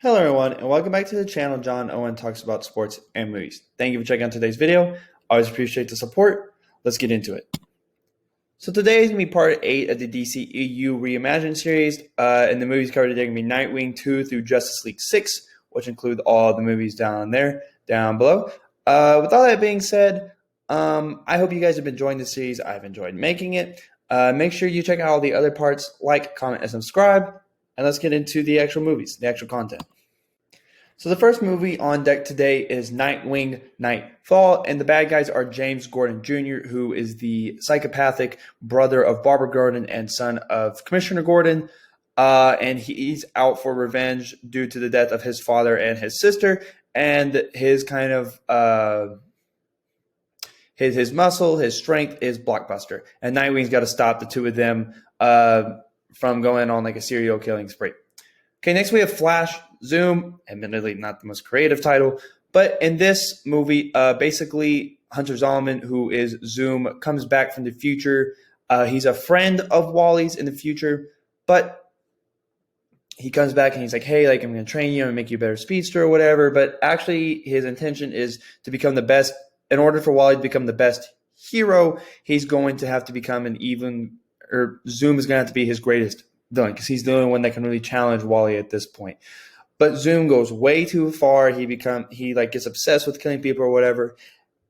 Hello everyone, and welcome back to the channel. Owen talks about sports and movies. Thank you for checking out today's video. Always appreciate the support. Let's get into it. So today is going to be part 8 of the DCEU Reimagined series. And the movies covered today are going to be Nightwing 2 through Justice League 6, which include all the movies down below. With all that being said, I hope you guys have been enjoying the series. I've enjoyed making it. Make sure you check out all the other parts, like, comment, and subscribe. And let's get into the actual movies, the actual content. So the first movie on deck today is Nightwing Nightfall, and the bad guys are James Gordon Jr., who is the psychopathic brother of Barbara Gordon and son of Commissioner Gordon, and he's out for revenge due to the death of his father and his sister, and his kind of his muscle, his strength is Blockbuster, and Nightwing's got to stop the two of them from going on like a serial killing spree. Okay, next we have Flash Zoom, admittedly not the most creative title, but in this movie, basically Hunter Zolomon, who is Zoom, comes back from the future. He's a friend of Wally's in the future, but he comes back and he's like, hey, like I'm going to train you and make you a better speedster or whatever, but actually his intention is to become the best. In order for Wally to become the best hero, he's going to have to become Zoom is going to have to be his greatest villain because he's the only one that can really challenge Wally at this point. But Zoom goes way too far. He gets obsessed with killing people or whatever.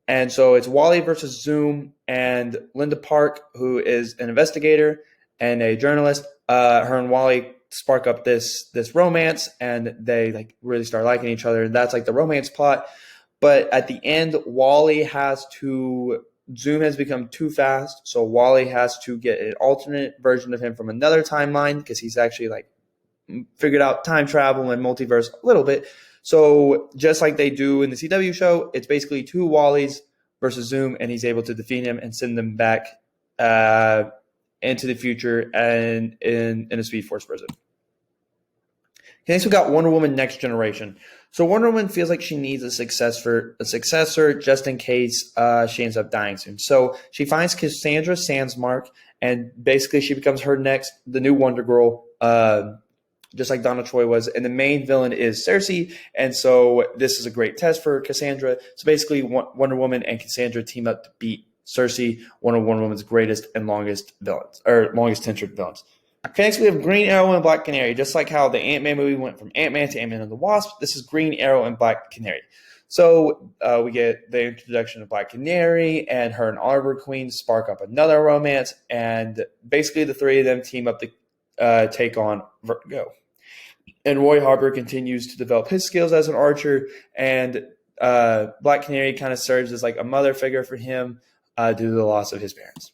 And so it's Wally versus Zoom, and Linda Park, who is an investigator and a journalist. Her and Wally spark up this romance, and they really start liking each other. And that's the romance plot. But at the end, Zoom has become too fast, so Wally has to get an alternate version of him from another timeline because he's actually figured out time travel and multiverse a little bit. So just like they do in the CW show, it's basically two Wallys versus Zoom, and he's able to defeat him and send them back into the future and in a Speed Force prison. Okay, next we got Wonder Woman Next Generation. So Wonder Woman feels like she needs a successor just in case she ends up dying soon. So she finds Cassandra Sandsmark, and basically she becomes the new Wonder Girl, just like Donna Troy was. And the main villain is Cersei, and so this is a great test for Cassandra. So basically Wonder Woman and Cassandra team up to beat Cersei, one of Wonder Woman's greatest and longest tenured villains. Okay, next we have Green Arrow and Black Canary. Just like how the Ant-Man movie went from Ant-Man to Ant-Man and the Wasp, this is Green Arrow and Black Canary. So we get the introduction of Black Canary, and her and Arbor Queen spark up another romance, and basically the three of them team up to take on Vertigo. And Roy Harper continues to develop his skills as an archer, and Black Canary kind of serves as a mother figure for him due to the loss of his parents.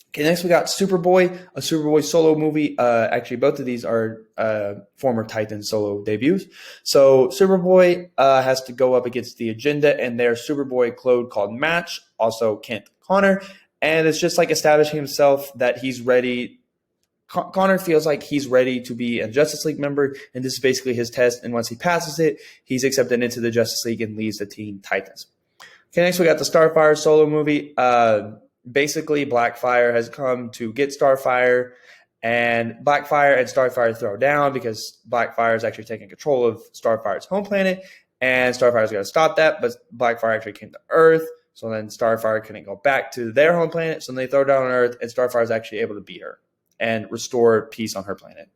Okay, next we got Superboy, a Superboy solo movie. Actually, both of these are former Titan solo debuts. So Superboy has to go up against the Agenda and their Superboy clone called Match, also Kent Connor. And it's just establishing himself that he's ready. Connor feels like he's ready to be a Justice League member, and this is basically his test. And once he passes it, he's accepted into the Justice League and leads the Teen Titans. Okay, next we got the Starfire solo movie. Basically, Blackfire has come to get Starfire, and Blackfire and Starfire throw down because Blackfire is actually taking control of Starfire's home planet, and Starfire's got to stop that, but Blackfire actually came to Earth, so then Starfire couldn't go back to their home planet, so they throw down on Earth, and Starfire is actually able to beat her and restore peace on her planet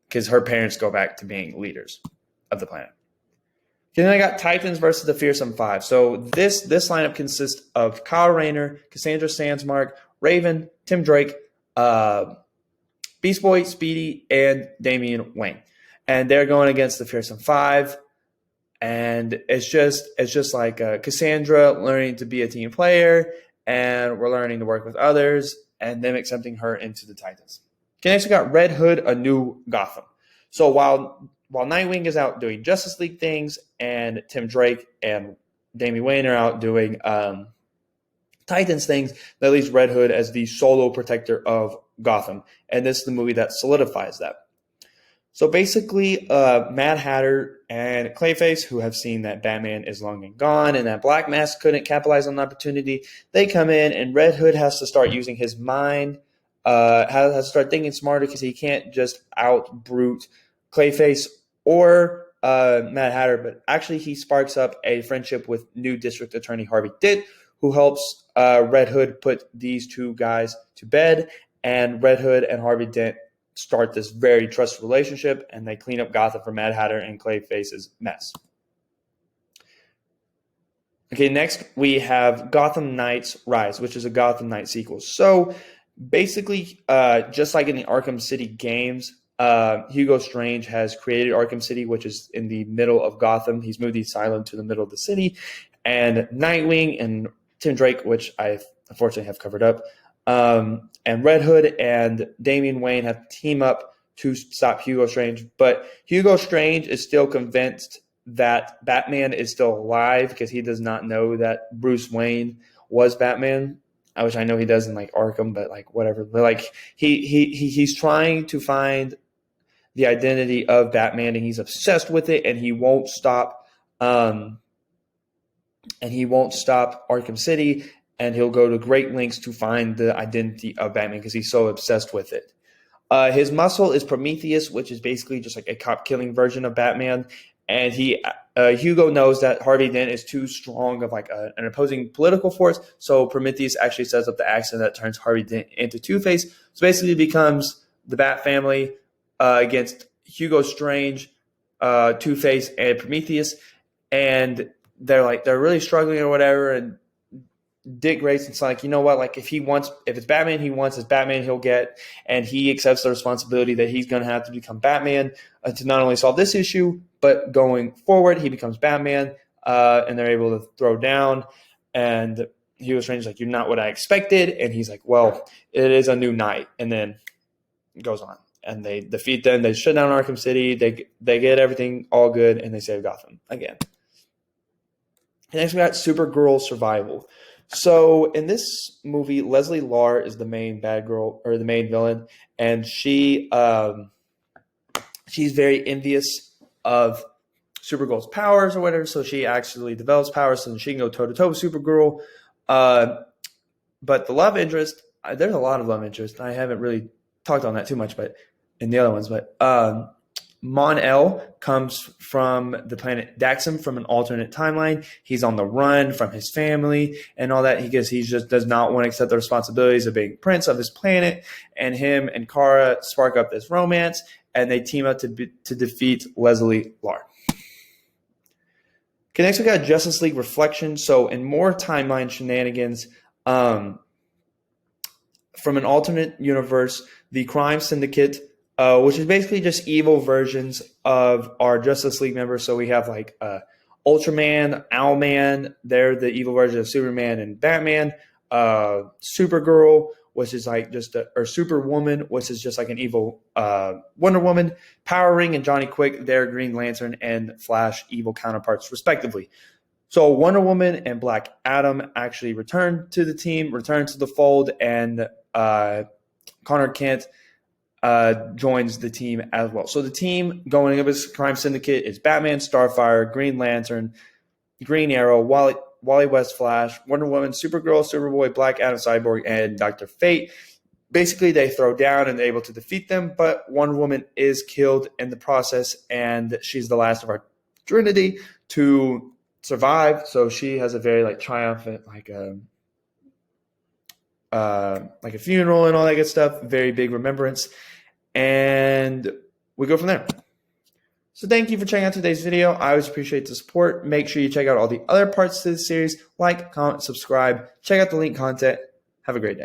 because her parents go back to being leaders of the planet. Then I got Titans versus the Fearsome Five. So this lineup consists of Kyle Rayner, Cassandra Sandsmark, Raven, Tim Drake, Beast Boy, Speedy, and Damian Wayne. And they're going against the Fearsome Five. And it's just like Cassandra learning to be a team player, and we're learning to work with others, and them accepting her into the Titans. Okay, next we got Red Hood, a new Gotham. So while Nightwing is out doing Justice League things, and Tim Drake and Damian Wayne are out doing Titans things, that leaves Red Hood as the solo protector of Gotham. And this is the movie that solidifies that. So basically, Mad Hatter and Clayface, who have seen that Batman is long and gone and that Black Mask couldn't capitalize on the opportunity, they come in, and Red Hood has to start using his mind, has to start thinking smarter because he can't just out-brute Clayface or Mad Hatter, but actually he sparks up a friendship with new District Attorney Harvey Dent, who helps Red Hood put these two guys to bed, and Red Hood and Harvey Dent start this very trusted relationship, and they clean up Gotham for Mad Hatter and Clayface's mess. Okay, next we have Gotham Knights Rise, which is a Gotham Knight sequel. So basically, just like in the Arkham City games, Hugo Strange has created Arkham City, which is in the middle of Gotham. He's moved the asylum to the middle of the city, and Nightwing and Tim Drake, which I unfortunately have covered up, and Red Hood and Damian Wayne have to team up to stop Hugo Strange. But Hugo Strange is still convinced that Batman is still alive because he does not know that Bruce Wayne was Batman. Which I know he does in like Arkham, but like whatever. But like he's trying to find the identity of Batman, and he's obsessed with it, and he won't stop. And he won't stop Arkham City, and he'll go to great lengths to find the identity of Batman because he's so obsessed with it. His muscle is Prometheus, which is basically just like a cop-killing version of Batman. And Hugo knows that Harvey Dent is too strong of like an opposing political force. So Prometheus actually sets up the accident that turns Harvey Dent into Two-Face. So basically it becomes the Bat family against Hugo Strange, Two-Face, and Prometheus. And they're really struggling or whatever. And Dick Grayson's like, you know what? Like if it's Batman he wants, it's Batman he'll get. And he accepts the responsibility that he's going to have to become Batman to not only solve this issue, but going forward, he becomes Batman, and they're able to throw down. And Hugo Strange is like, you're not what I expected. And he's like, well, it is a new night. And then it goes on. And they defeat them. They shut down Arkham City. They get everything all good, and they save Gotham again. And next we got Supergirl Survival. So in this movie, Leslie Larr is the main bad girl, or the main villain. And she's very envious of Supergirl's powers or whatever, so she actually develops powers so that she can go toe-to-toe with Supergirl. But the love interest, there's a lot of love interest. I haven't really talked on that too much, but in the other ones. But Mon-El comes from the planet Daxam from an alternate timeline. He's on the run from his family and all that because he just does not want to accept the responsibilities of being prince of his planet. And him and Kara spark up this romance, and they team up to defeat Leslie Larr. Okay, next we got Justice League Reflection. So in more timeline shenanigans, from an alternate universe, the Crime Syndicate, which is basically just evil versions of our Justice League members. So we have like Ultraman, Owlman, they're the evil version of Superman and Batman. Supergirl, which is like or Superwoman, which is just like an evil Wonder Woman. Power Ring and Johnny Quick, they're Green Lantern and Flash evil counterparts, respectively. So Wonder Woman and Black Adam actually return to the team, return to the fold, and Connor Kent joins the team as well. So the team going up as Crime Syndicate is Batman, Starfire, Green Lantern, Green Arrow, Wally West Flash, Wonder Woman, Supergirl, Superboy, Black Adam, Cyborg, and Dr. Fate. Basically, they throw down and they're able to defeat them, but Wonder Woman is killed in the process, and she's the last of our Trinity to survive. So she has a very triumphant a funeral and all that good stuff. Very big remembrance, and we go from there. So thank you for checking out today's video. I always appreciate the support. Make sure you check out all the other parts to this series. Like, comment, subscribe. Check out the link content. Have a great day.